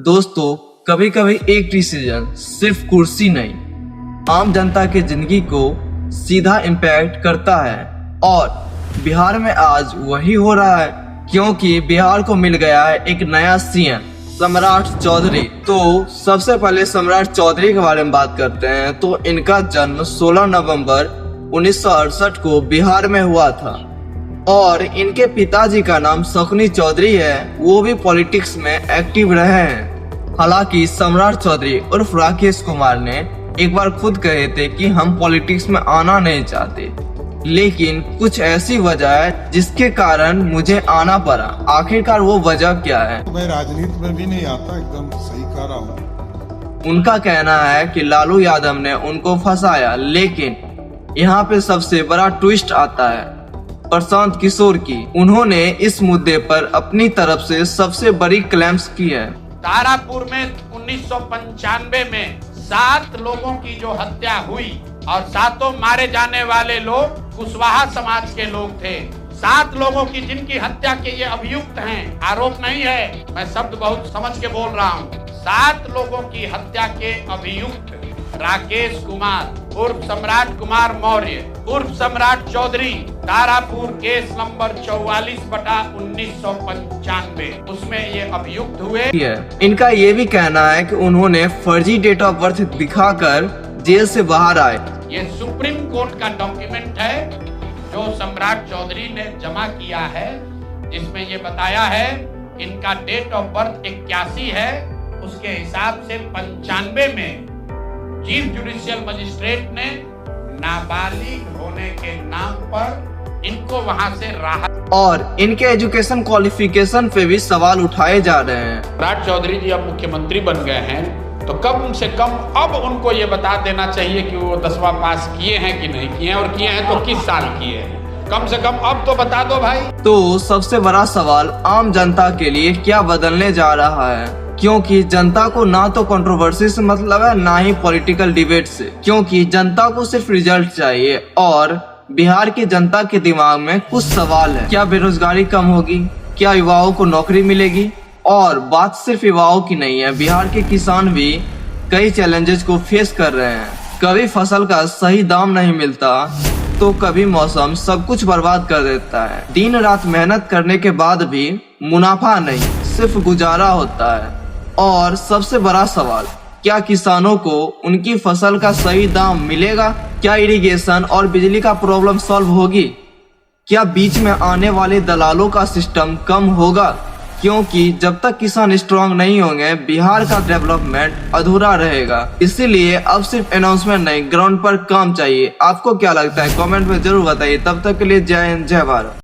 दोस्तों, कभी कभी एक डिसीजन सिर्फ कुर्सी नहीं, आम जनता की जिंदगी को सीधा इम्पैक्ट करता है। और बिहार में आज वही हो रहा है, क्योंकि बिहार को मिल गया है एक नया सीएम, सम्राट चौधरी। तो सबसे पहले सम्राट चौधरी के बारे में बात करते हैं। तो इनका जन्म 16 नवंबर 1968 को बिहार में हुआ था और इनके पिताजी का नाम शकुनी चौधरी है। वो भी पॉलिटिक्स में एक्टिव रहे हैं। हालांकि सम्राट चौधरी उर्फ राकेश कुमार ने एक बार खुद कहे थे कि हम पॉलिटिक्स में आना नहीं चाहते, लेकिन कुछ ऐसी वजह है जिसके कारण मुझे आना पड़ा। आखिरकार वो वजह क्या है? मैं राजनीति में भी नहीं आता, एकदम सही कह रहा हूँ। उनका कहना है कि लालू यादव ने उनको फंसाया, लेकिन यहाँ पे सबसे बड़ा ट्विस्ट आता है प्रशांत किशोर की। उन्होंने इस मुद्दे पर अपनी तरफ से सबसे बड़ी क्लेम्स की है। तारापुर में 1995 में 7 लोगों की जो हत्या हुई और 7 मारे जाने वाले लोग कुशवाहा समाज के लोग थे। 7 लोगों की जिनकी हत्या के ये अभियुक्त हैं, आरोप नहीं है, मैं शब्द बहुत समझ के बोल रहा हूँ। 7 लोगों की हत्या के अभियुक्त राकेश कुमार उर्फ सम्राट कुमार मौर्य उर्फ सम्राट चौधरी, तारापुर केस नंबर 44/1995 उसमें ये अभियुक्त हुए। इनका ये भी कहना है कि उन्होंने फर्जी डेट ऑफ बर्थ दिखाकर जेल से बाहर आए। ये सुप्रीम कोर्ट का डॉक्यूमेंट है जो सम्राट चौधरी ने जमा किया है, जिसमें ये बताया है इनका डेट ऑफ बर्थ 81 है। उसके हिसाब से 95 में चीफ जुडिशियल मजिस्ट्रेट ने नाबालिग होने के नाम पर इनको वहां से राहत। और इनके एजुकेशन क्वालिफिकेशन पे भी सवाल उठाए जा रहे हैं। सम्राट चौधरी जी अब मुख्यमंत्री बन गए हैं, तो कम से कम अब उनको ये बता देना चाहिए कि वो 10वां पास किए हैं कि नहीं किए हैं, और किए हैं तो किस साल किए हैं। कम से कम अब तो बता दो भाई। तो सबसे बड़ा सवाल आम जनता के लिए क्या बदलने जा रहा है, क्योंकि जनता को ना तो कंट्रोवर्सी से मतलब है, ना ही पॉलिटिकल डिबेट से, क्योंकि जनता को सिर्फ रिजल्ट चाहिए। और बिहार की जनता के दिमाग में कुछ सवाल है। क्या बेरोजगारी कम होगी? क्या युवाओं को नौकरी मिलेगी? और बात सिर्फ युवाओं की नहीं है, बिहार के किसान भी कई चैलेंजेस को फेस कर रहे हैं। कभी फसल का सही दाम नहीं मिलता, तो कभी मौसम सब कुछ बर्बाद कर देता है। दिन रात मेहनत करने के बाद भी मुनाफा नहीं, सिर्फ गुजारा होता है। और सबसे बड़ा सवाल, क्या किसानों को उनकी फसल का सही दाम मिलेगा? क्या इरिगेशन और बिजली का प्रॉब्लम सॉल्व होगी? क्या बीच में आने वाले दलालों का सिस्टम कम होगा? क्योंकि जब तक किसान स्ट्रांग नहीं होंगे, बिहार का डेवलपमेंट अधूरा रहेगा। इसीलिए अब सिर्फ अनाउंसमेंट नहीं, ग्राउंड पर काम चाहिए। आपको क्या लगता है? कमेंट में जरूर बताइए। तब तक के लिए जय हिंद, जय भारत।